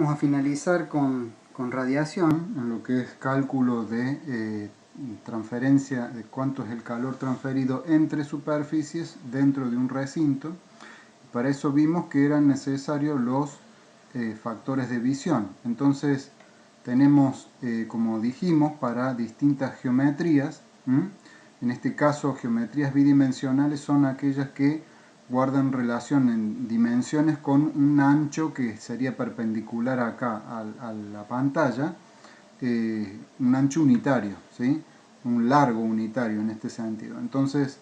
vamos a finalizar con radiación, en lo que es cálculo de transferencia, de cuánto es el calor transferido entre superficies dentro de un recinto. Para eso vimos que eran necesarios los factores de visión. Entonces tenemos, como dijimos, para distintas geometrías, en este caso geometrías bidimensionales son aquellas que guardan relación en dimensiones con un ancho que sería perpendicular acá a la pantalla, un ancho unitario, ¿sí? Un largo unitario en este sentido. Entonces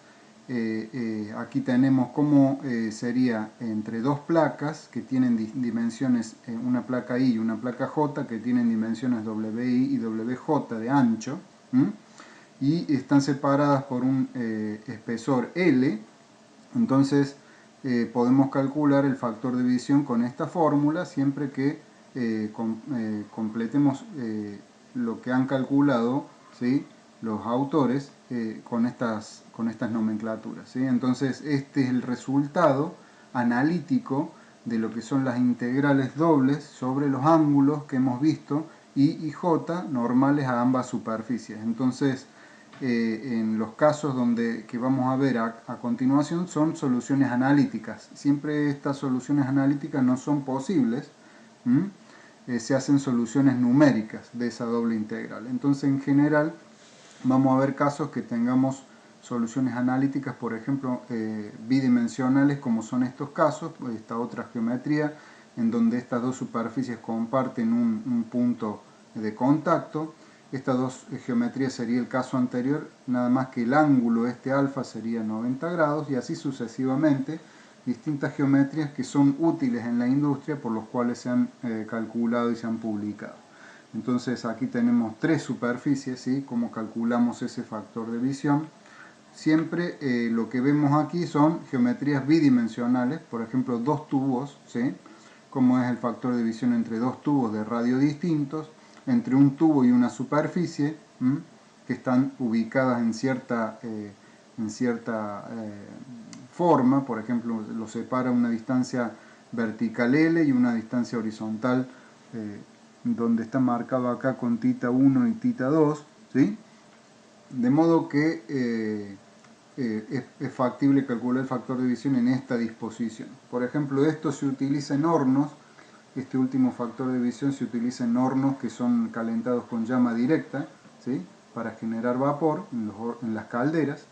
aquí tenemos cómo sería entre dos placas que tienen dimensiones, una placa I y una placa J, que tienen dimensiones WI y WJ de ancho, y están separadas por un espesor L. Entonces podemos calcular el factor de visión con esta fórmula siempre que completemos lo que han calculado, ¿sí?, los autores con estas nomenclaturas, ¿sí? Entonces este es el resultado analítico de lo que son las integrales dobles sobre los ángulos que hemos visto I y J normales a ambas superficies. Entonces en los casos que vamos a ver a continuación son soluciones analíticas. Siempre estas soluciones analíticas no son posibles, se hacen soluciones numéricas de esa doble integral. Entonces en general vamos a ver casos que tengamos soluciones analíticas, por ejemplo bidimensionales, como son estos casos, esta otra geometría en donde estas dos superficies comparten un punto de contacto. Estas dos geometrías sería el caso anterior, nada más que el ángulo alfa sería 90 grados, y así sucesivamente, distintas geometrías que son útiles en la industria, por los cuales se han calculado y se han publicado. Entonces aquí tenemos tres superficies, ¿sí?, como calculamos ese factor de visión. Siempre lo que vemos aquí son geometrías bidimensionales, por ejemplo dos tubos, ¿sí?, como es el factor de visión entre dos tubos de radio distintos, entre un tubo y una superficie, que están ubicadas en cierta forma. Por ejemplo, los separa una distancia vertical L y una distancia horizontal, donde está marcado acá con θ 1 y θ 2, ¿sí? De modo que es factible calcular el factor de visión en esta disposición. Por ejemplo, esto se utiliza en hornos. Este último factor de visión se utiliza en hornos que son calentados con llama directa, ¿sí?, para generar vapor en las calderas.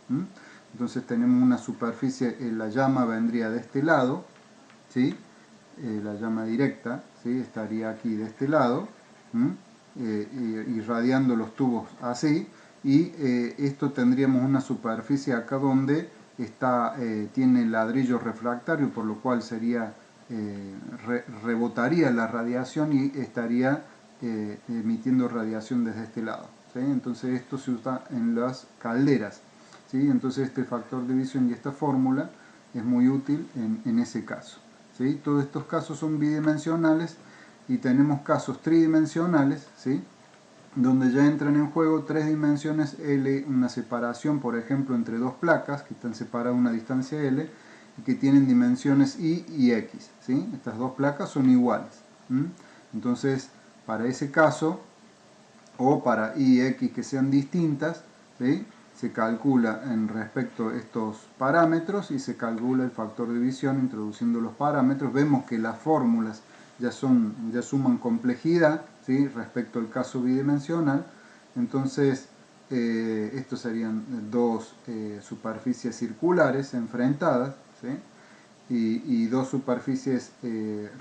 Entonces tenemos una superficie, la llama vendría de este lado, ¿sí?, la llama directa, ¿sí?, estaría aquí de este lado, irradiando los tubos así, y esto tendríamos una superficie acá donde tiene ladrillo refractario, por lo cual sería rebotaría la radiación y estaría emitiendo radiación desde este lado, ¿sí? Entonces esto se usa en las calderas, ¿sí? Entonces este factor de visión y esta fórmula es muy útil en ese caso, ¿sí? Todos estos casos son bidimensionales, y tenemos casos tridimensionales, ¿sí?, donde ya entran en juego tres dimensiones L, una separación, por ejemplo, entre dos placas que están separadas a una distancia L y que tienen dimensiones Y y X, ¿sí? Estas dos placas son iguales. Entonces, para ese caso, o para Y y X que sean distintas, ¿sí?, se calcula en respecto a estos parámetros y se calcula el factor de visión introduciendo los parámetros. Vemos que las fórmulas ya suman complejidad, ¿sí?, respecto al caso bidimensional. Entonces estos serían dos superficies circulares enfrentadas, ¿sí?, y dos superficies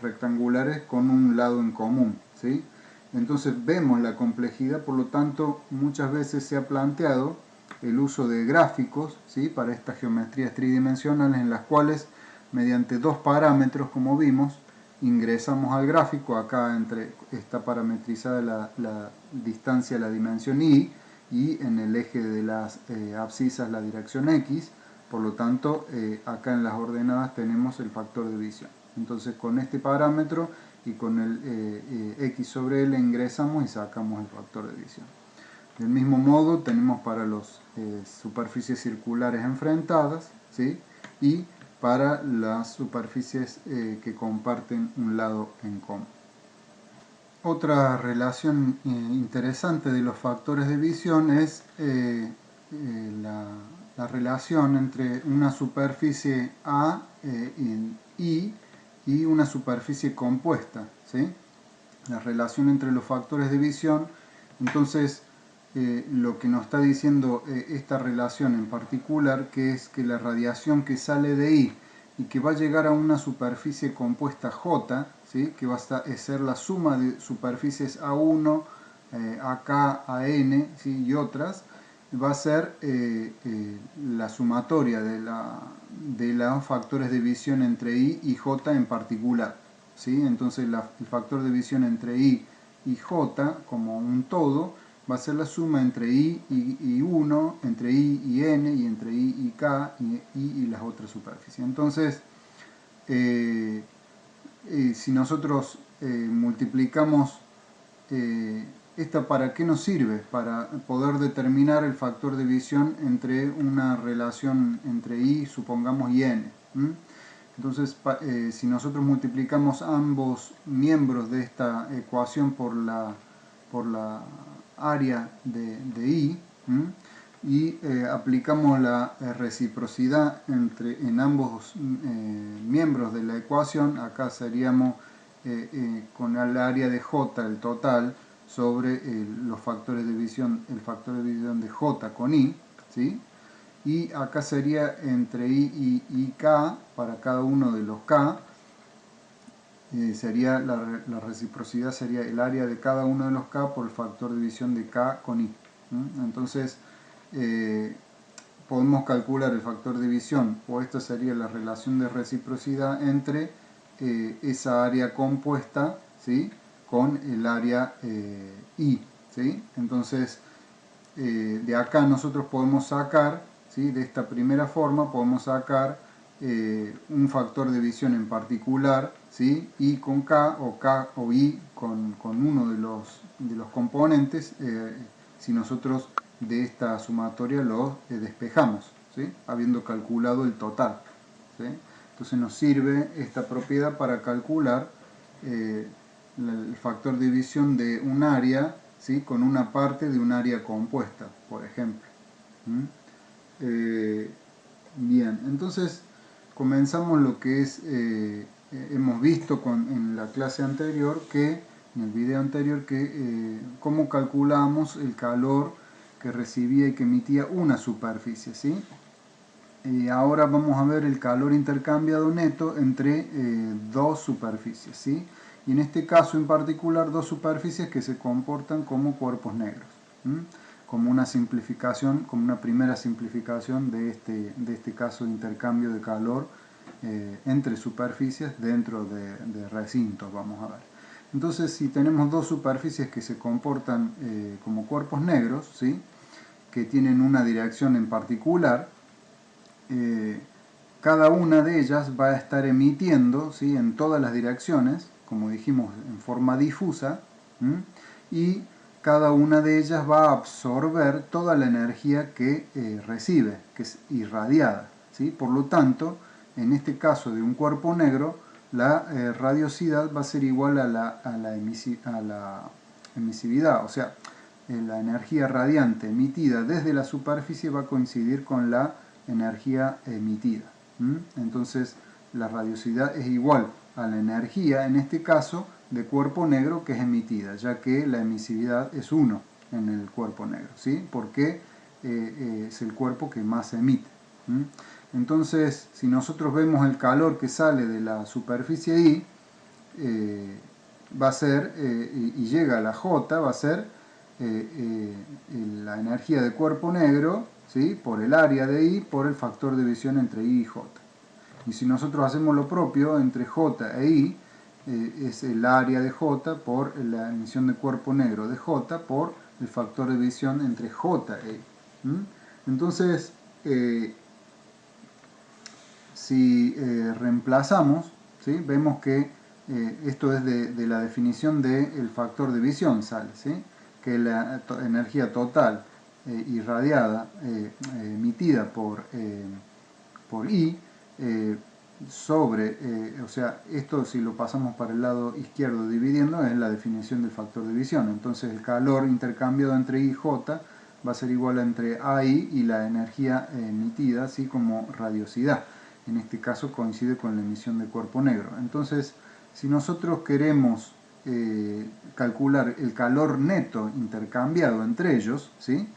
rectangulares con un lado en común, ¿sí? Entonces vemos la complejidad. Por lo tanto, muchas veces se ha planteado el uso de gráficos, ¿sí?, para estas geometrías tridimensionales, en las cuales mediante dos parámetros, como vimos, ingresamos al gráfico. Acá está parametrizada la distancia, la dimensión Y, y en el eje de las abscisas la dirección X. Por lo tanto, acá en las ordenadas tenemos el factor de visión. Entonces con este parámetro y con el X sobre L ingresamos y sacamos el factor de visión. Del mismo modo tenemos para las superficies circulares enfrentadas, ¿sí?, y para las superficies que comparten un lado en común. Otra relación interesante de los factores de visión es la relación entre una superficie A I y una superficie compuesta, ¿sí? La relación entre los factores de visión. Entonces, lo que nos está diciendo esta relación en particular, que es que la radiación que sale de I y que va a llegar a una superficie compuesta J, ¿sí? Que va a ser la suma de superficies A1, AK, AN, ¿sí? Y otras, va a ser la sumatoria de los factores de visión entre I y J en particular, ¿sí? Entonces el factor de visión entre I y J como un todo va a ser la suma entre I y 1, entre I y N, y entre I y K, y las otras superficies. Entonces, si nosotros multiplicamos ¿esta para qué nos sirve? Para poder determinar el factor de visión entre una relación entre I, supongamos, y N. Entonces, si nosotros multiplicamos ambos miembros de esta ecuación por la área de I, y aplicamos la reciprocidad en ambos miembros de la ecuación, acá seríamos con el área de J, el total, sobre los factores de visión, el factor de visión de J con I, ¿sí? Y acá sería entre I y K, para cada uno de los K, sería la reciprocidad sería el área de cada uno de los K por el factor de división de K con I. Entonces, podemos calcular el factor de división, o esta sería la relación de reciprocidad entre esa área compuesta, ¿sí? Con el área I, ¿sí? Entonces, de acá nosotros podemos sacar, ¿sí? De esta primera forma podemos sacar un factor de división en particular, ¿sí? I con K o I con uno de los componentes, si nosotros de esta sumatoria lo despejamos, ¿sí? Habiendo calculado el total, ¿sí? Entonces nos sirve esta propiedad para calcular el factor de división de un área, ¿sí? Con una parte de un área compuesta, por ejemplo. Bien, entonces comenzamos lo que es, hemos visto en la clase anterior, en el video anterior, cómo calculamos el calor que recibía y que emitía una superficie, ¿sí? Ahora vamos a ver el calor intercambiado neto entre dos superficies, ¿sí? Y en este caso en particular dos superficies que se comportan como cuerpos negros, como una simplificación, como una primera simplificación de este caso de intercambio de calor entre superficies dentro de recintos, vamos a ver. Entonces, si tenemos dos superficies que se comportan como cuerpos negros, ¿sí? Que tienen una dirección en particular, cada una de ellas va a estar emitiendo, ¿sí? En todas las direcciones, como dijimos, en forma difusa, y cada una de ellas va a absorber toda la energía que recibe, que es irradiada, ¿sí? Por lo tanto, en este caso de un cuerpo negro, la radiosidad va a ser igual a la emisividad, o sea, la energía radiante emitida desde la superficie va a coincidir con la energía emitida. Entonces la radiosidad es igual a la energía, en este caso, de cuerpo negro que es emitida, ya que la emisividad es 1 en el cuerpo negro, ¿sí? Porque es el cuerpo que más emite. Entonces, si nosotros vemos el calor que sale de la superficie I, va a ser, y llega a la J, va a ser la energía de cuerpo negro, ¿sí? Por el área de I, por el factor de división entre I y J. Y si nosotros hacemos lo propio entre J e I, es el área de J por la emisión de cuerpo negro de J por el factor de división entre J e I. Entonces, si reemplazamos, ¿sí? Vemos que esto es de la definición del factor de división, sale, ¿sí? Que la energía total irradiada, emitida por I, sobre, o sea, esto si lo pasamos para el lado izquierdo dividiendo es la definición del factor de división. Entonces el calor intercambiado entre I y J va a ser igual entre AI y la energía emitida, así como radiosidad. En este caso coincide con la emisión de cuerpo negro. Entonces, si nosotros queremos calcular el calor neto intercambiado entre ellos, ¿sí?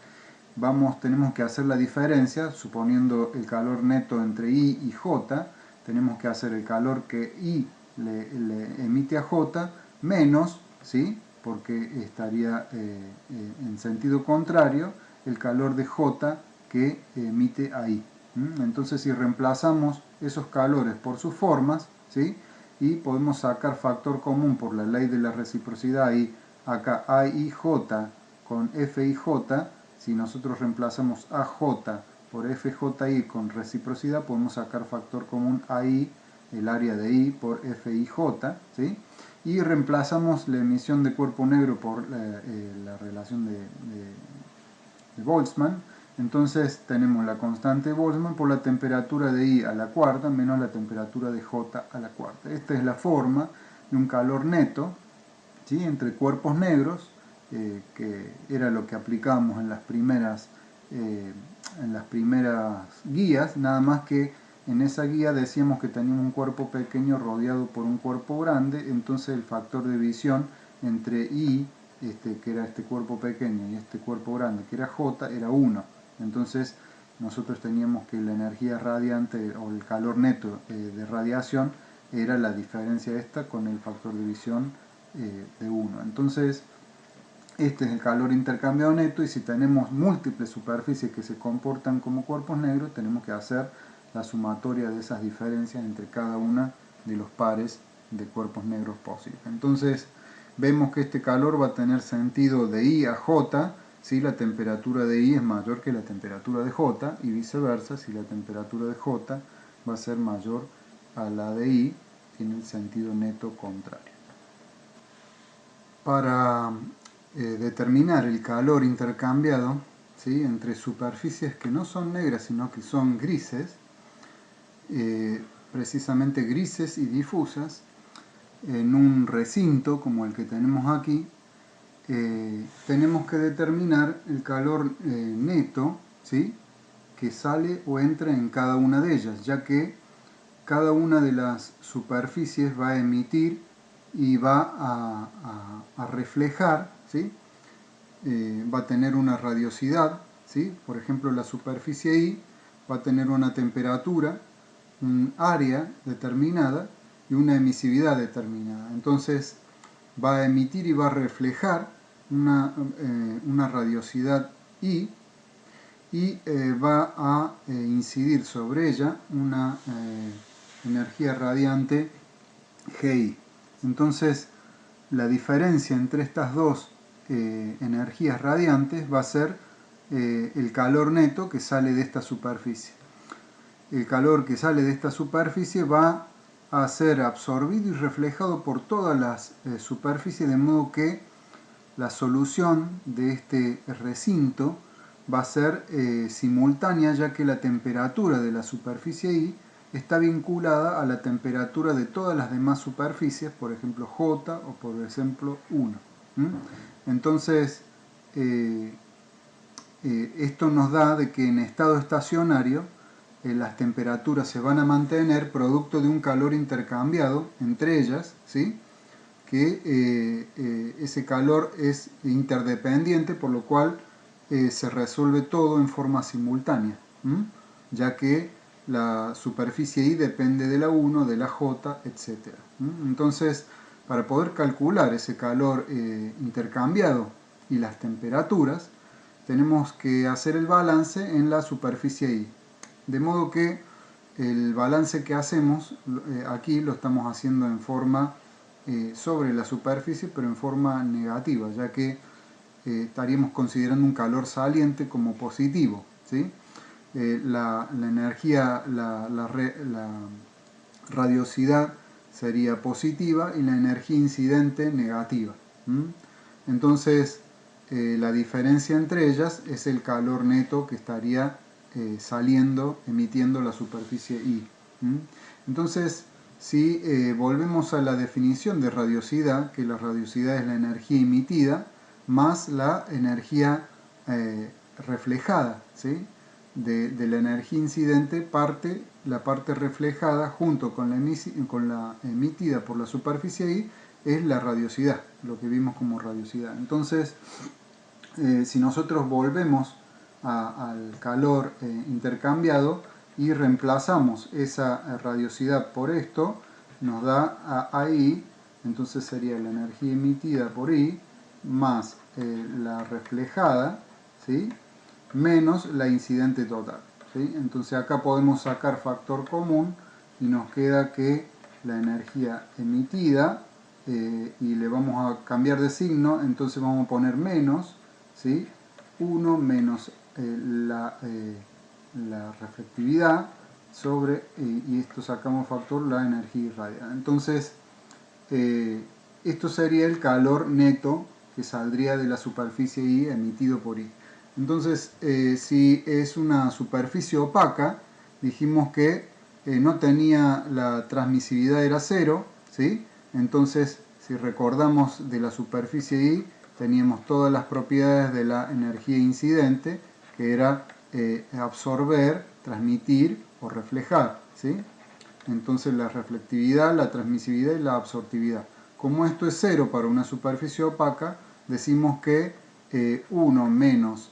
Tenemos que hacer la diferencia, suponiendo el calor neto entre I y J, tenemos que hacer el calor que I le emite a J menos, ¿sí? Porque estaría en sentido contrario el calor de J que emite a I. Entonces si reemplazamos esos calores por sus formas, ¿sí? Y podemos sacar factor común por la ley de la reciprocidad y acá AIJ con FIJ, si nosotros reemplazamos AJ por FJI con reciprocidad, podemos sacar factor común AI, el área de I, por FIJ, ¿sí? Y reemplazamos la emisión de cuerpo negro por la relación de Boltzmann. Entonces tenemos la constante de Boltzmann por la temperatura de I a la cuarta menos la temperatura de J a la cuarta. Esta es la forma de un calor neto, ¿sí? Entre cuerpos negros, que era lo que aplicábamos en las primeras guías, nada más que en esa guía decíamos que teníamos un cuerpo pequeño rodeado por un cuerpo grande, entonces el factor de división entre I, que era este cuerpo pequeño, y este cuerpo grande, que era J, era 1. Entonces nosotros teníamos que la energía radiante o el calor neto de radiación era la diferencia esta con el factor de división de 1. Entonces este es el calor intercambiado neto, y si tenemos múltiples superficies que se comportan como cuerpos negros, tenemos que hacer la sumatoria de esas diferencias entre cada una de los pares de cuerpos negros posibles. Entonces vemos que este calor va a tener sentido de I a J si la temperatura de I es mayor que la temperatura de J, y viceversa si la temperatura de J va a ser mayor a la de I en el sentido neto contrario. Para determinar el calor intercambiado, ¿sí?, entre superficies que no son negras sino que son grises, precisamente grises y difusas, en un recinto como el que tenemos aquí, tenemos que determinar el calor neto, ¿sí?, que sale o entra en cada una de ellas, ya que cada una de las superficies va a emitir y va a reflejar, ¿sí? Va a tener una radiosidad, ¿sí? Por ejemplo, la superficie I va a tener una temperatura, un área determinada y una emisividad determinada. Entonces va a emitir y va a reflejar una radiosidad I, y va a incidir sobre ella una energía radiante GI. Entonces la diferencia entre estas dos energías radiantes va a ser el calor neto que sale de esta superficie. El calor que sale de esta superficie va a ser absorbido y reflejado por todas las superficies, de modo que la solución de este recinto va a ser simultánea, ya que la temperatura de la superficie I está vinculada a la temperatura de todas las demás superficies, por ejemplo J o por ejemplo 1. Entonces esto nos da de que en estado estacionario las temperaturas se van a mantener producto de un calor intercambiado entre ellas, ¿sí?, que ese calor es interdependiente, por lo cual se resuelve todo en forma simultánea, ya que la superficie I depende de la 1, de la J, etc. Entonces, para poder calcular ese calor intercambiado y las temperaturas, tenemos que hacer el balance en la superficie I. De modo que el balance que hacemos aquí lo estamos haciendo en forma sobre la superficie, pero en forma negativa, ya que estaríamos considerando un calor saliente como positivo, ¿sí? La energía, la radiosidad sería positiva y la energía incidente negativa. Entonces la diferencia entre ellas es el calor neto que estaría saliendo, emitiendo la superficie I. Entonces, si volvemos a la definición de radiosidad, que la radiosidad es la energía emitida más la energía reflejada, ¿sí? De la energía incidente la parte reflejada junto con la emitida por la superficie I es la radiosidad, lo que vimos como radiosidad. Entonces, si nosotros volvemos al calor intercambiado y reemplazamos esa radiosidad por esto, nos da a I, entonces sería la energía emitida por I más la reflejada, ¿sí? Menos la incidente total, ¿sí? Entonces acá podemos sacar factor común y nos queda que la energía emitida, y le vamos a cambiar de signo, entonces vamos a poner menos, ¿sí? 1 menos la reflectividad sobre, y esto sacamos factor, la energía irradiada. Entonces, esto sería el calor neto que saldría de la superficie I emitido por I. Entonces, si es una superficie opaca, dijimos que no tenía la transmisividad, era 0, ¿sí? Entonces, si recordamos de la superficie I, teníamos todas las propiedades de la energía incidente, que era absorber, transmitir o reflejar, ¿sí? Entonces la reflectividad, la transmisividad y la absortividad. Como esto es 0 para una superficie opaca, decimos que 1 menos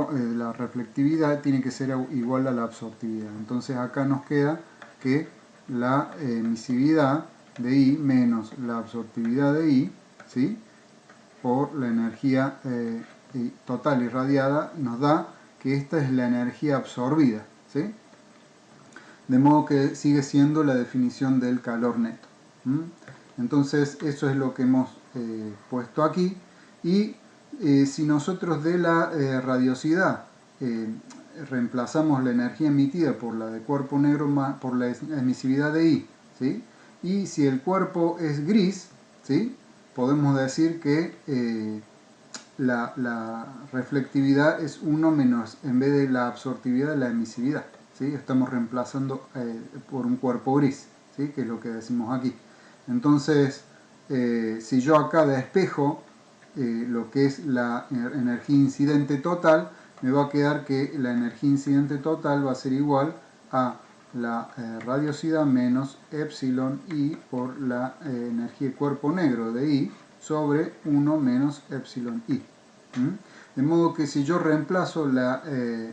la reflectividad tiene que ser igual a la absortividad. Entonces acá nos queda que la emisividad de I menos la absortividad de I, ¿sí? Por la energía total irradiada, nos da que esta es la energía absorbida, ¿sí? De modo que sigue siendo la definición del calor neto. Entonces eso es lo que hemos puesto aquí. Y si nosotros de la radiosidad reemplazamos la energía emitida por la de cuerpo negro por la emisividad de I, ¿sí? Y si el cuerpo es gris, ¿sí? Podemos decir que la reflectividad es 1 menos, en vez de la absortividad, la emisividad, ¿sí? Estamos reemplazando por un cuerpo gris, ¿sí? Que es lo que decimos aquí. Entonces, si yo acá despejo lo que es la energía incidente total, me va a quedar que la energía incidente total va a ser igual a la radiosidad menos epsilon I por la energía de cuerpo negro de I sobre 1 menos epsilon I. De modo que si yo reemplazo la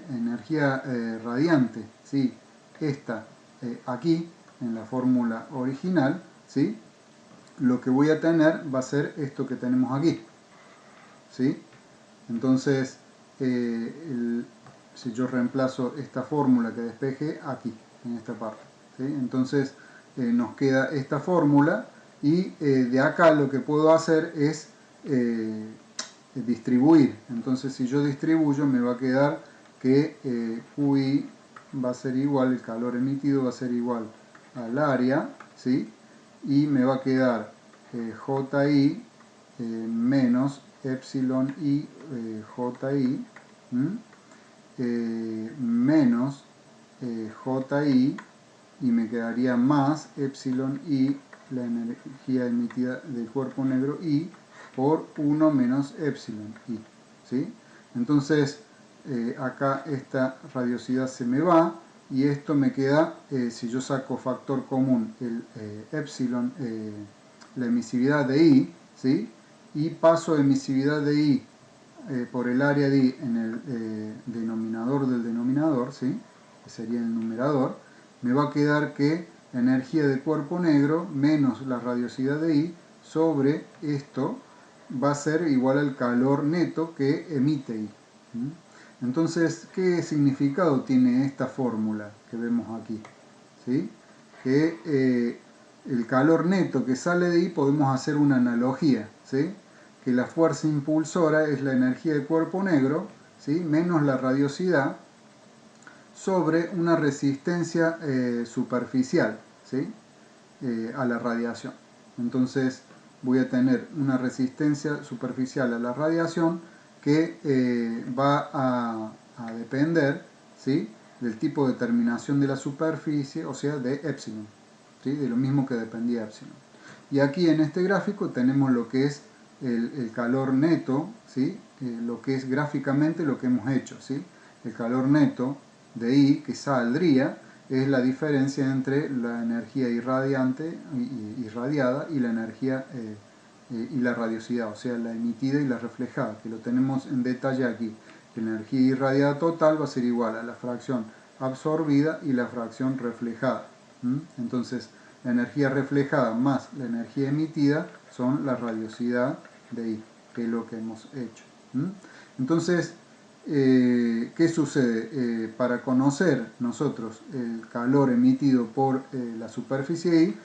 energía radiante, ¿sí? Esta aquí, en la fórmula original, ¿sí? Lo que voy a tener va a ser esto que tenemos aquí, ¿sí? Entonces, si yo reemplazo esta fórmula que despejé aquí, en esta parte, ¿sí? Entonces nos queda esta fórmula y de acá lo que puedo hacer es distribuir. Entonces si yo distribuyo me va a quedar que QI va a ser igual, el calor emitido va a ser igual al área, ¿sí? Y me va a quedar JI menos epsilon I JI menos JI, y me quedaría más epsilon I, la energía emitida del cuerpo negro I, por 1 menos epsilon I, ¿sí? Entonces acá esta radiosidad se me va y esto me queda, si yo saco factor común, el epsilon, la emisividad de I, ¿sí? Y paso emisividad de I por el área de I en el denominador del denominador, ¿sí? Que sería el numerador, me va a quedar que la energía de cuerpo negro menos la radiosidad de I sobre esto va a ser igual al calor neto que emite I. Entonces, ¿qué significado tiene esta fórmula que vemos aquí? ¿Sí? Que el calor neto que sale de I podemos hacer una analogía, ¿sí? Que la fuerza impulsora es la energía de cuerpo negro, ¿sí? Menos la radiosidad sobre una resistencia superficial, ¿sí? A la radiación. Entonces voy a tener una resistencia superficial a la radiación que va a depender, ¿sí? del tipo de terminación de la superficie, o sea, de epsilon, ¿sí? De lo mismo que dependía epsilon. Y aquí en este gráfico tenemos lo que es el calor neto, ¿sí? Lo que es gráficamente lo que hemos hecho, ¿sí? El calor neto de I que saldría es la diferencia entre la energía irradiante, irradiada y la energía y la radiosidad, o sea, la emitida y la reflejada, que lo tenemos en detalle aquí. La energía irradiada total va a ser igual a la fracción absorbida y la fracción reflejada. Entonces, la energía reflejada más la energía emitida son la radiosidad de I, que es lo que hemos hecho. Entonces, ¿qué sucede? Para conocer nosotros el calor emitido por la superficie I,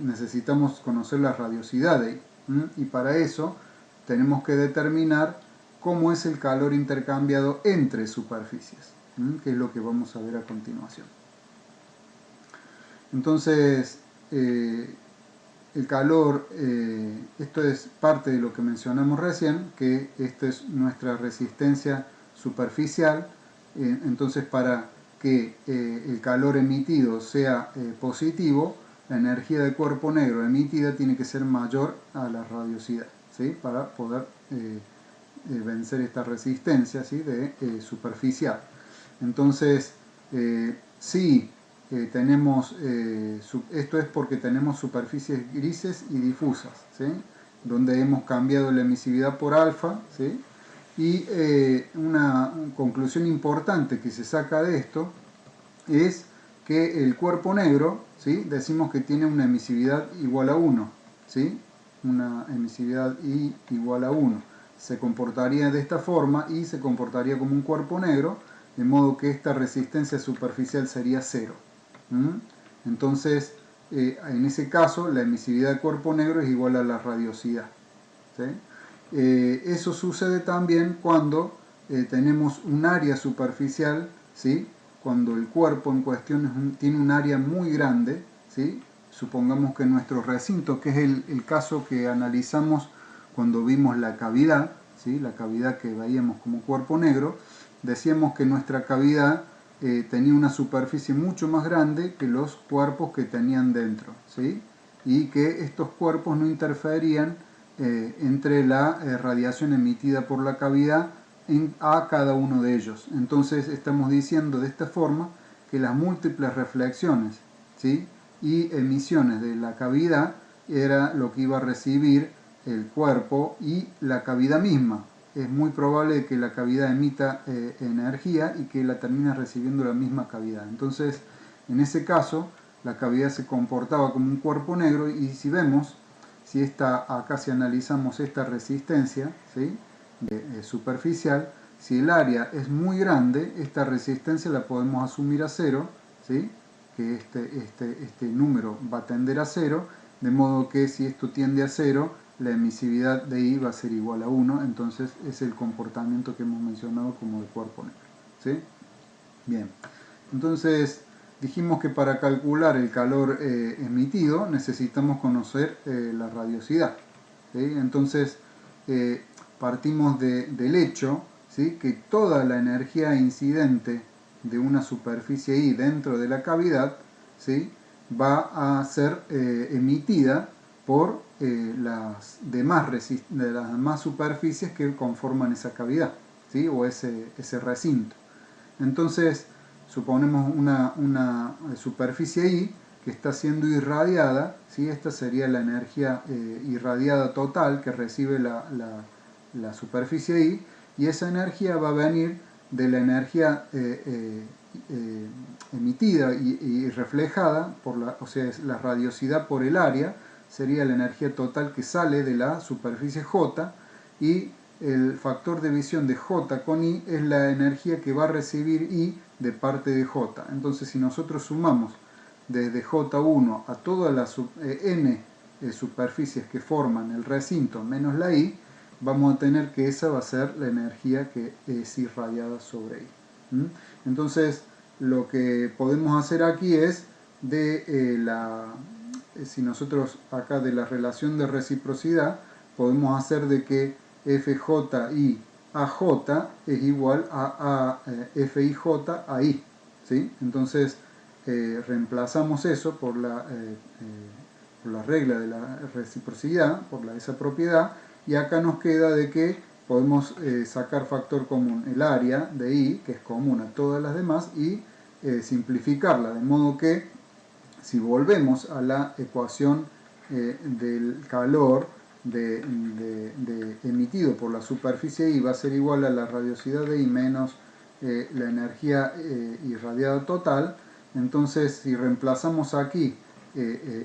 necesitamos conocer la radiosidad de I. Y para eso tenemos que determinar cómo es el calor intercambiado entre superficies, que es lo que vamos a ver a continuación. Entonces, el calor, esto es parte de lo que mencionamos recién, que esta es nuestra resistencia superficial. Entonces, para que el calor emitido sea positivo, la energía del cuerpo negro emitida tiene que ser mayor a la radiosidad, ¿sí? Para poder vencer esta resistencia, ¿sí? De superficial. Entonces, si tenemos, esto es porque tenemos superficies grises y difusas, ¿sí? Donde hemos cambiado la emisividad por alfa, ¿sí? Y una conclusión importante que se saca de esto es que el cuerpo negro, ¿sí? Decimos que tiene una emisividad igual a 1, ¿sí? Una emisividad I igual a 1. Se comportaría de esta forma y se comportaría como un cuerpo negro, de modo que esta resistencia superficial sería 0. Entonces, en ese caso, la emisividad del cuerpo negro es igual a la radiosidad, ¿sí? Eso sucede también cuando tenemos un área superficial, ¿sí? Cuando el cuerpo en cuestión tiene un área muy grande, ¿sí? Supongamos que nuestro recinto, que es el caso que analizamos cuando vimos la cavidad, ¿sí? La cavidad que veíamos como cuerpo negro, decíamos que nuestra cavidad tenía una superficie mucho más grande que los cuerpos que tenían dentro, ¿sí? Y que estos cuerpos no interferían entre la radiación emitida por la cavidad a cada uno de ellos. Entonces estamos diciendo de esta forma que las múltiples reflexiones, ¿sí? Y emisiones de la cavidad era lo que iba a recibir el cuerpo y la cavidad misma. Es muy probable que la cavidad emita energía y que la termine recibiendo la misma cavidad. Entonces, en ese caso, la cavidad se comportaba como un cuerpo negro y si vemos, acá si analizamos esta resistencia, ¿sí? Superficial, si el área es muy grande, esta resistencia la podemos asumir a 0, ¿sí? Que este número va a tender a 0, de modo que si esto tiende a 0, la emisividad de I va a ser igual a 1, entonces es el comportamiento que hemos mencionado como de cuerpo negro, ¿sí? Bien, entonces dijimos que para calcular el calor emitido necesitamos conocer la radiosidad, ¿sí? Entonces partimos del hecho, ¿sí? Que toda la energía incidente de una superficie I dentro de la cavidad, ¿sí? Va a ser emitida por las demás superficies que conforman esa cavidad, ¿sí? O ese recinto. Entonces, suponemos una superficie I que está siendo irradiada, ¿sí? Esta sería la energía irradiada total que recibe la superficie I, y esa energía va a venir de la energía emitida y reflejada, o sea, la radiosidad por el área, sería la energía total que sale de la superficie J, y el factor de visión de J con I es la energía que va a recibir I de parte de J. Entonces, si nosotros sumamos desde J1 a todas las n superficies que forman el recinto menos la I, vamos a tener que esa va a ser la energía que es irradiada sobre I. Entonces, lo que podemos hacer aquí es si nosotros acá de la relación de reciprocidad, podemos hacer de que FJI a J es igual a FIJ a I, ¿sí? Entonces reemplazamos eso por la regla de la reciprocidad, por esa propiedad, y acá nos queda de que podemos sacar factor común el área de I, que es común a todas las demás, y simplificarla, de modo que si volvemos a la ecuación del calor emitido por la superficie I, va a ser igual a la radiosidad de I menos la energía irradiada total. Entonces, si reemplazamos aquí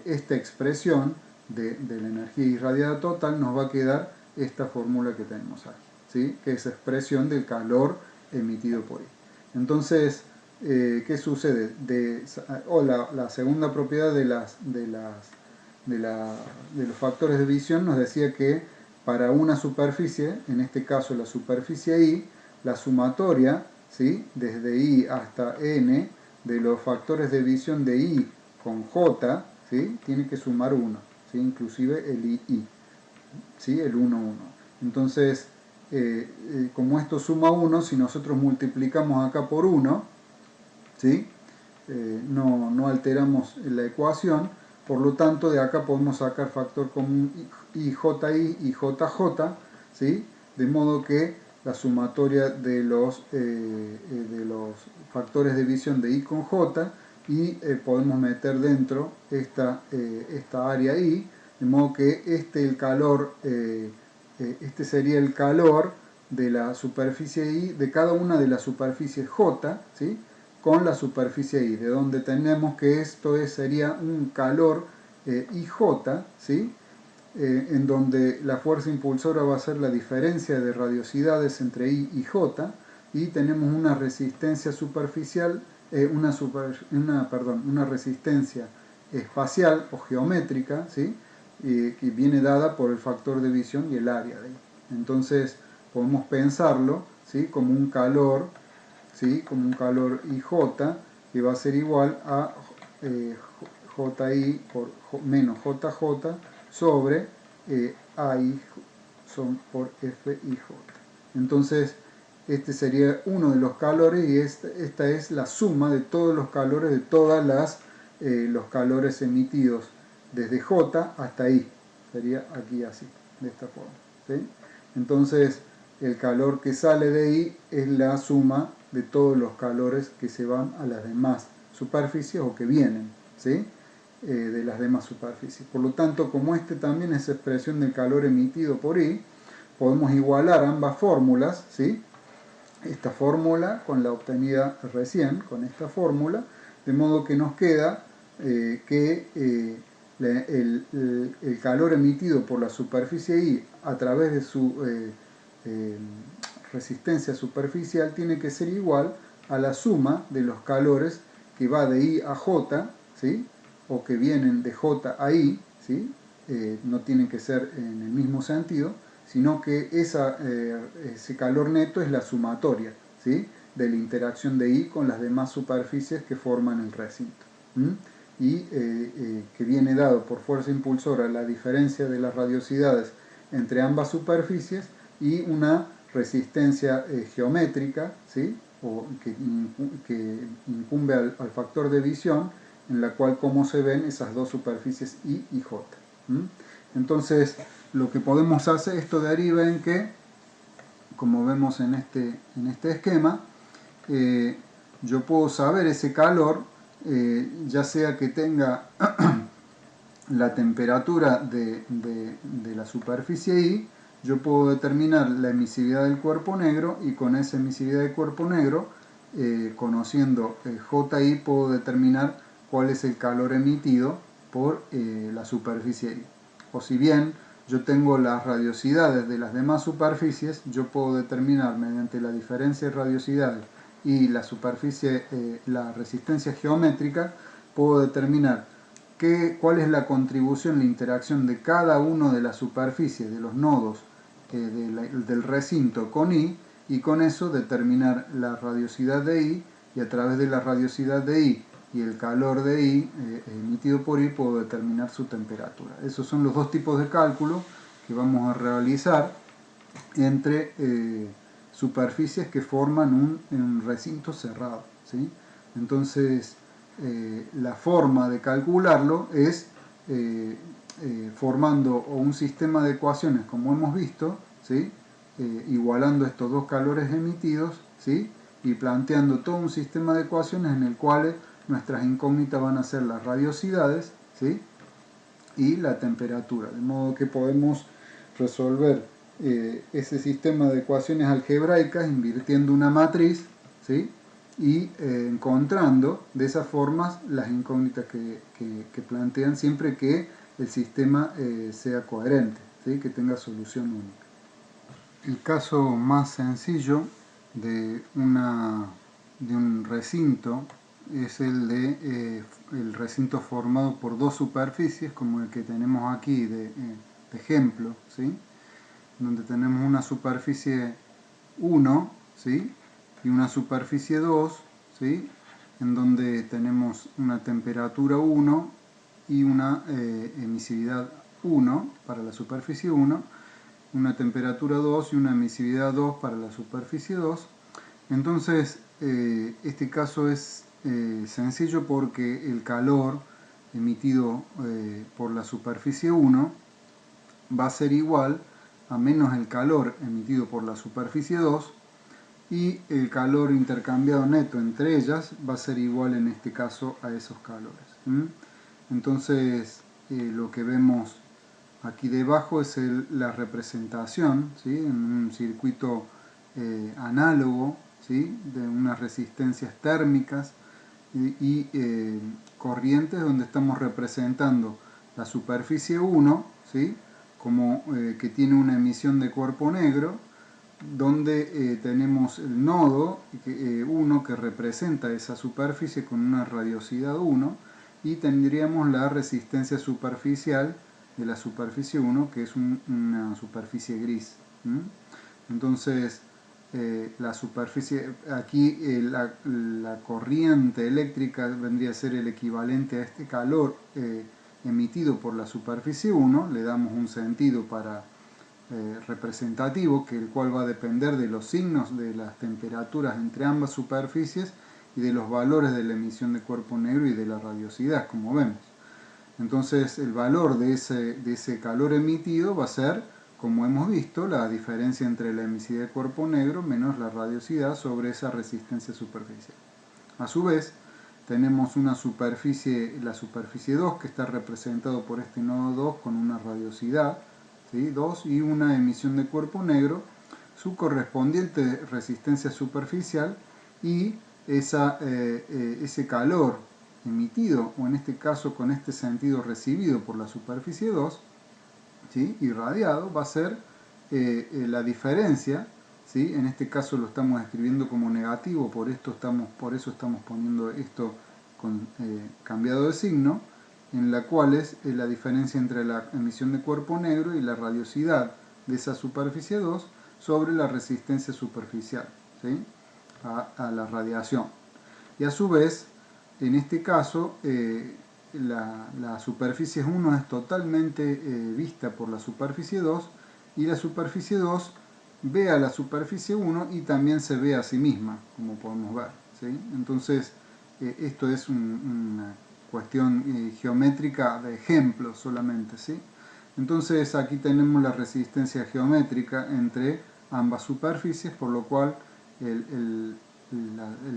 esta expresión de la energía irradiada total, nos va a quedar esta fórmula que tenemos aquí, ¿sí? Que es expresión del calor emitido por I. Entonces, ¿qué sucede? La segunda propiedad de los factores de visión nos decía que para una superficie, en este caso la superficie I, la sumatoria, ¿sí? Desde I hasta N de los factores de visión de I con J, ¿sí? Tiene que sumar 1, ¿sí? Inclusive el I, ¿sí? El 1, 1. Entonces, como esto suma 1, si nosotros multiplicamos acá por 1, ¿sí? No alteramos la ecuación, por lo tanto de acá podemos sacar factor común IJI y JJ, ¿sí? De modo que la sumatoria de los factores de visión de I con J, y podemos meter dentro esta área I, de modo que este sería el calor de la superficie I, de cada una de las superficies J, ¿sí? Con la superficie I, de donde tenemos que esto sería un calor IJ, ¿sí? En donde la fuerza impulsora va a ser la diferencia de radiosidades entre I y J, y tenemos una resistencia superficial, una resistencia espacial o geométrica, ¿sí? Que viene dada por el factor de visión y el área de I. Entonces podemos pensarlo, ¿sí? Como un calor, ¿sí? Como un calor IJ, que va a ser igual a JI menos JJ sobre AI por FIJ. Entonces, este sería uno de los calores, y esta es la suma de todos los calores, de todos los calores emitidos desde J hasta I. Sería aquí así, de esta forma, ¿sí? Entonces, el calor que sale de I es la suma de todos los calores que se van a las demás superficies o que vienen, ¿sí? De las demás superficies. Por lo tanto, como este también es expresión del calor emitido por I, podemos igualar ambas fórmulas, ¿sí? Esta fórmula con la obtenida recién, con esta fórmula, de modo que nos queda que el calor emitido por la superficie I a través de su resistencia superficial tiene que ser igual a la suma de los calores que va de I a J, ¿sí? O que vienen de J a I, ¿sí? No tienen que ser en el mismo sentido, sino que ese calor neto es la sumatoria, ¿sí? De la interacción de I con las demás superficies que forman el recinto. Y que viene dado por fuerza impulsora la diferencia de las radiosidades entre ambas superficies y una resistencia geométrica, ¿sí? O que incumbe al factor de visión, en la cual, como se ven, esas dos superficies I y J. Entonces, lo que podemos hacer, esto deriva en que, como vemos en este esquema, yo puedo saber ese calor, ya sea que tenga la temperatura de la superficie I, yo puedo determinar la emisividad del cuerpo negro, y con esa emisividad del cuerpo negro, conociendo JI, puedo determinar cuál es el calor emitido por la superficie I. O si bien yo tengo las radiosidades de las demás superficies, yo puedo determinar mediante la diferencia de radiosidades y la superficie, la resistencia geométrica, puedo determinar cuál es la contribución, la interacción de cada uno de las superficies, de los nodos del recinto con I, y con eso determinar la radiosidad de I, y a través de la radiosidad de I y el calor de I emitido por I puedo determinar su temperatura. Esos son los dos tipos de cálculo que vamos a realizar entre superficies que forman un recinto cerrado, ¿sí? Entonces, la forma de calcularlo es formando un sistema de ecuaciones, como hemos visto, ¿sí? Igualando estos dos calores emitidos, ¿sí? Y planteando todo un sistema de ecuaciones en el cual nuestras incógnitas van a ser las radiosidades, ¿sí? Y la temperatura, de modo que podemos resolver ese sistema de ecuaciones algebraicas invirtiendo una matriz, ¿sí? Y encontrando de esas formas las incógnitas que plantean, siempre que el sistema sea coherente, ¿sí? Que tenga solución única. El caso más sencillo de un recinto es el recinto formado por dos superficies, como el que tenemos aquí de ejemplo, ¿sí? Donde tenemos una superficie 1, ¿sí? Y una superficie 2, ¿sí? En donde tenemos una temperatura 1 y una emisividad 1 para la superficie 1, una temperatura 2 y una emisividad 2 para la superficie 2. Entonces, este caso es sencillo porque el calor emitido por la superficie 1 va a ser igual a menos el calor emitido por la superficie 2, y el calor intercambiado neto entre ellas va a ser igual en este caso a esos calores. Entonces, lo que vemos aquí debajo es la representación, ¿sí? En un circuito análogo, ¿sí? De unas resistencias térmicas y corrientes, donde estamos representando la superficie 1, ¿sí? Como que tiene una emisión de cuerpo negro, donde tenemos el nodo 1 que representa esa superficie con una radiosidad 1, y tendríamos la resistencia superficial de la superficie 1, que es una superficie gris. Entonces, la superficie, aquí la corriente eléctrica vendría a ser el equivalente a este calor emitido por la superficie 1, le damos un sentido para representativo, el cual va a depender de los signos de las temperaturas entre ambas superficies y de los valores de la emisión de cuerpo negro y de la radiosidad, como vemos. Entonces, el valor de ese calor emitido va a ser, como hemos visto, la diferencia entre la emisividad de cuerpo negro menos la radiosidad sobre esa resistencia superficial. A su vez, tenemos una superficie, la superficie 2, que está representado por este nodo 2 con una radiosidad, ¿sí? 2, y una emisión de cuerpo negro, su correspondiente resistencia superficial y ese calor emitido, o en este caso con este sentido recibido por la superficie 2, ¿sí? Irradiado, va a ser la diferencia, ¿sí? En este caso lo estamos escribiendo como negativo, por eso estamos poniendo esto cambiado de signo, en la cual es la diferencia entre la emisión de cuerpo negro y la radiosidad de esa superficie 2 sobre la resistencia superficial, ¿sí? a la radiación. Y a su vez, en este caso, la superficie 1 es totalmente vista por la superficie 2, y la superficie 2 ve a la superficie 1 y también se ve a sí misma, como podemos ver, ¿sí? Entonces, esto es una cuestión geométrica de ejemplo solamente, ¿sí? Entonces, aquí tenemos la resistencia geométrica entre ambas superficies, por lo cual el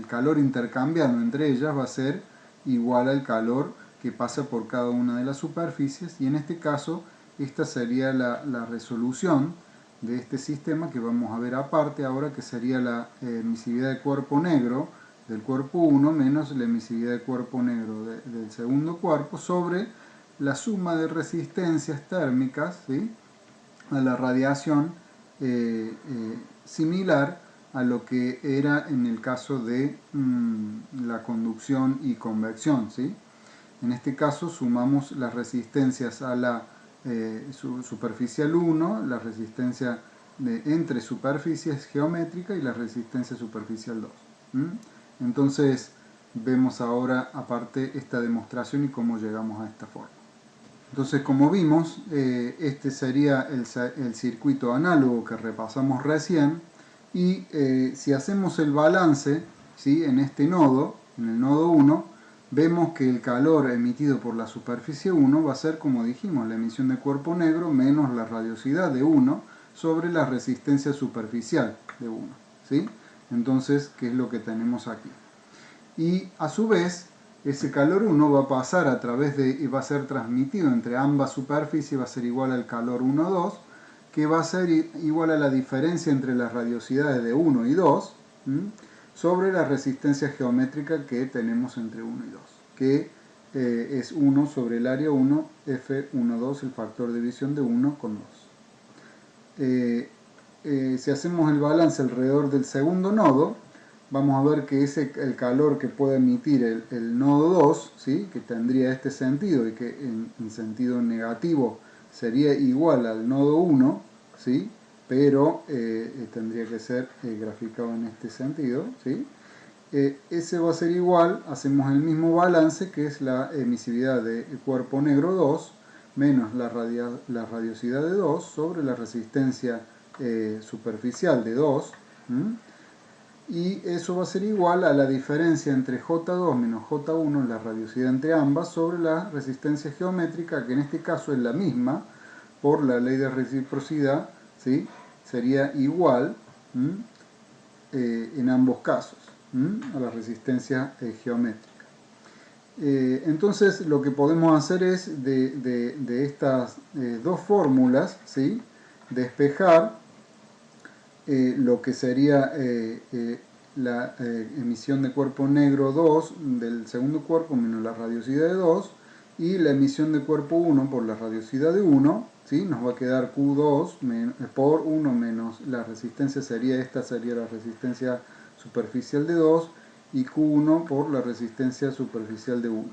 calor intercambiado entre ellas va a ser igual al calor que pasa por cada una de las superficies, y en este caso esta sería la resolución de este sistema que vamos a ver aparte ahora, que sería la emisividad de cuerpo negro del cuerpo 1 menos la emisividad de cuerpo negro del segundo cuerpo sobre la suma de resistencias térmicas, ¿sí? A la radiación similar a lo que era en el caso de la conducción y convección, ¿sí? En este caso sumamos las resistencias a la superficial 1, la resistencia entre superficies geométrica y la resistencia superficial 2. Entonces vemos ahora aparte esta demostración y cómo llegamos a esta forma. Entonces, como vimos, este sería el circuito análogo que repasamos recién, y si hacemos el balance, ¿sí? En este nodo, en el nodo 1, vemos que el calor emitido por la superficie 1 va a ser, como dijimos, la emisión de cuerpo negro menos la radiosidad de 1 sobre la resistencia superficial de 1. ¿Sí? Entonces, ¿qué es lo que tenemos aquí? Y a su vez, ese calor 1 va a pasar a través de, y va a ser transmitido entre ambas superficies, va a ser igual al calor 1, 2, que va a ser igual a la diferencia entre las radiosidades de 1 y 2, sobre la resistencia geométrica que tenemos entre 1 y 2, que es 1 sobre el área 1, F12, el factor de división de 1 con 2. Si hacemos el balance alrededor del segundo nodo, vamos a ver que el calor que puede emitir el nodo 2, ¿sí? Que tendría este sentido y que en sentido negativo sería igual al nodo 1, ¿sí? Pero tendría que ser graficado en este sentido, ¿sí? Ese va a ser igual, hacemos el mismo balance que es la emisividad de cuerpo negro 2 menos la radiosidad de 2 sobre la resistencia superficial de 2, y eso va a ser igual a la diferencia entre J2 menos J1, la radiosidad entre ambas, sobre la resistencia geométrica, que en este caso es la misma, por la ley de reciprocidad, ¿sí? Sería igual en ambos casos a la resistencia geométrica. Entonces lo que podemos hacer es de estas dos fórmulas, ¿sí? Despejar lo que sería la emisión de cuerpo negro 2 del segundo cuerpo menos la radiosidad de 2 y la emisión de cuerpo 1 por la radiosidad de 1, ¿sí? Nos va a quedar Q2 por 1 menos la resistencia sería la resistencia superficial de 2 y Q1 por la resistencia superficial de 1.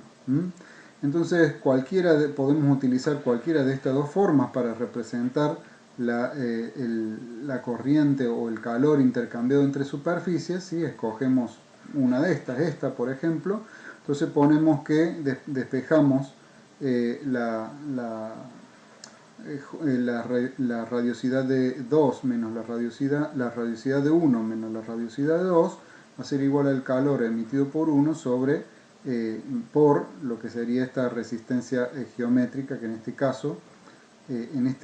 Entonces podemos utilizar cualquiera de estas dos formas para representar la corriente o el calor intercambiado entre superficies. ¿Sí? Escogemos una de estas, esta por ejemplo. Entonces ponemos que despejamos la radiosidad de 2 menos la radiosidad de 1 menos la radiosidad de 2 va a ser igual al calor emitido por 1 sobre por lo que sería esta resistencia geométrica, que en este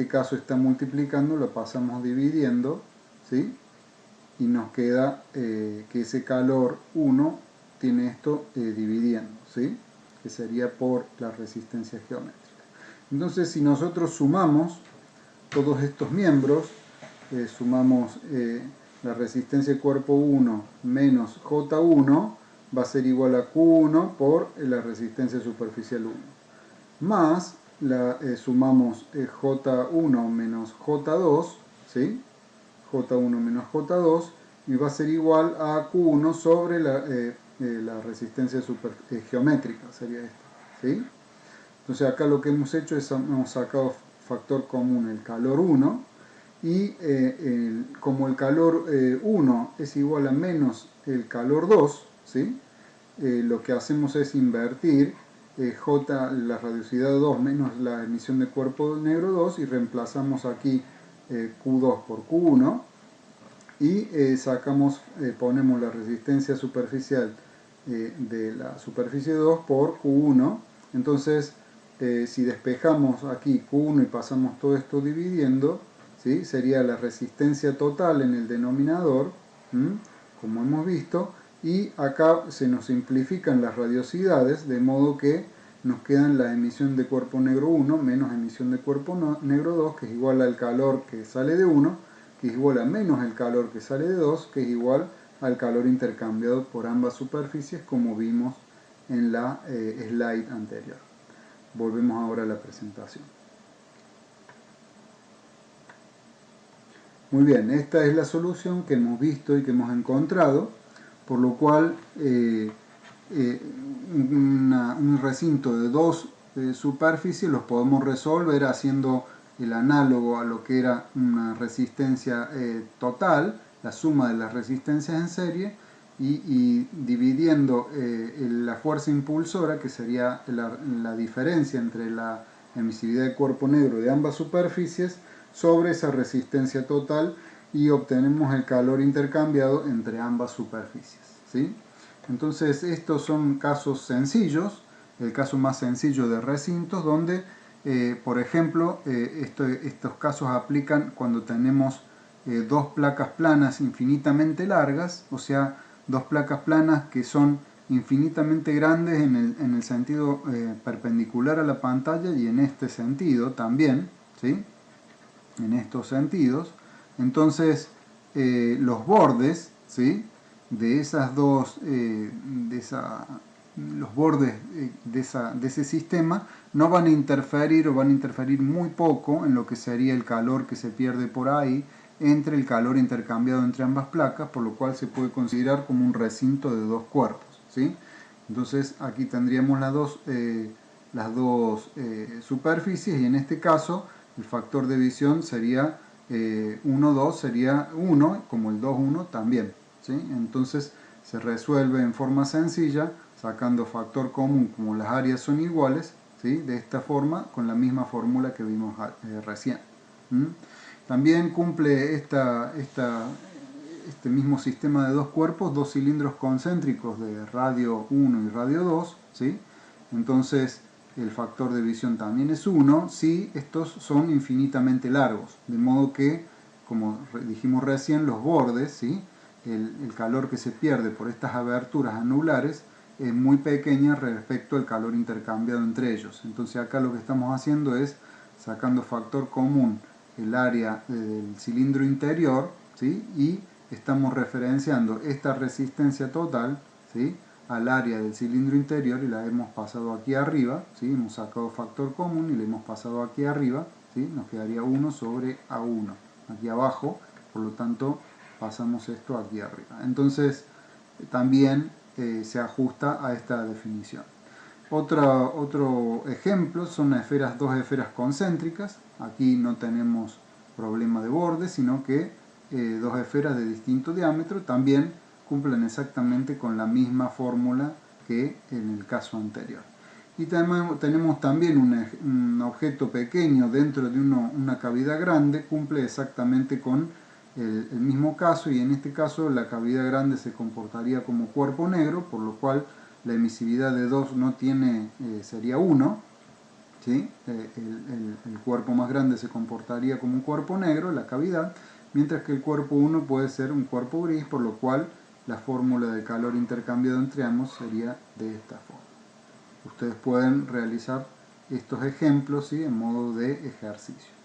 caso está multiplicando, lo pasamos dividiendo, ¿sí? Y nos queda que ese calor 1 tiene esto dividiendo, ¿sí? Que sería por la resistencia geométrica. Entonces, si nosotros sumamos todos estos miembros, sumamos la resistencia de cuerpo 1 menos J1, va a ser igual a Q1 por la resistencia superficial 1, más sumamos J1 menos J2, ¿sí? J1 menos J2, y va a ser igual a Q1 sobre la resistencia geométrica, sería esto, ¿sí? Entonces acá lo que hemos hecho es hemos sacado factor común el calor 1, y como el calor 1 es igual a menos el calor 2, ¿sí? Lo que hacemos es invertir J, la radiosidad 2 menos la emisión de cuerpo negro 2, y reemplazamos aquí Q2 por Q1 y ponemos la resistencia superficial de la superficie 2 por Q1. Entonces si despejamos aquí Q1 y pasamos todo esto dividiendo, ¿sí? Sería la resistencia total en el denominador, como hemos visto, y acá se nos simplifican las radiosidades, de modo que nos quedan la emisión de cuerpo negro 1 menos emisión de cuerpo negro 2, que es igual al calor que sale de 1, que es igual a menos el calor que sale de 2, que es igual al calor intercambiado por ambas superficies, como vimos en la slide anterior. Volvemos ahora a la presentación. Muy bien, esta es la solución que hemos visto y que hemos encontrado, por lo cual un recinto de dos superficies los podemos resolver haciendo el análogo a lo que era una resistencia total, la suma de las resistencias en serie, y dividiendo la fuerza impulsora, que sería la diferencia entre la emisividad de cuerpo negro de ambas superficies, sobre esa resistencia total, y obtenemos el calor intercambiado entre ambas superficies, ¿sí? Entonces estos son casos sencillos, el caso más sencillo de recintos, donde por ejemplo estos casos aplican cuando tenemos dos placas planas infinitamente largas, o sea, dos placas planas que son infinitamente grandes en el sentido perpendicular a la pantalla y en este sentido también, ¿sí? En estos sentidos. Entonces los bordes, ¿sí? De esas dos, los bordes de ese sistema no van a interferir o van a interferir muy poco en lo que sería el calor que se pierde por ahí entre el calor intercambiado entre ambas placas, por lo cual se puede considerar como un recinto de dos cuerpos, ¿sí? Entonces aquí tendríamos las dos superficies y en este caso el factor de visión sería 1, 2, sería 1, como el 2, 1 también, ¿sí? Entonces se resuelve en forma sencilla, sacando factor común como las áreas son iguales, ¿sí? De esta forma, con la misma fórmula que vimos recién. También cumple este mismo sistema de dos cuerpos, dos cilindros concéntricos de radio 1 y radio 2, ¿sí? Entonces el factor de visión también es 1 si estos son infinitamente largos, de modo que, como dijimos recién, los bordes, ¿sí? El calor que se pierde por estas aberturas anulares es muy pequeña respecto al calor intercambiado entre ellos. Entonces acá lo que estamos haciendo es sacando factor común el área del cilindro interior, ¿sí? Y estamos referenciando esta resistencia total, ¿sí? Al área del cilindro interior y la hemos pasado aquí arriba, ¿sí? Hemos sacado factor común y la hemos pasado aquí arriba, ¿sí? Nos quedaría 1 sobre A1 aquí abajo, por lo tanto pasamos esto aquí arriba. Entonces también se ajusta a esta definición. Otro ejemplo son dos esferas concéntricas. Aquí no tenemos problema de borde, sino que dos esferas de distinto diámetro también cumplen exactamente con la misma fórmula que en el caso anterior. Y tenemos también un objeto pequeño dentro de una cavidad grande, cumple exactamente con el mismo caso, y en este caso la cavidad grande se comportaría como cuerpo negro, por lo cual la emisividad de 2 no tiene, sería 1, ¿sí? El cuerpo más grande se comportaría como un cuerpo negro, la cavidad, mientras que el cuerpo 1 puede ser un cuerpo gris, por lo cual la fórmula de calor intercambiado entre ambos sería de esta forma. Ustedes pueden realizar estos ejemplos, ¿sí? En modo de ejercicio.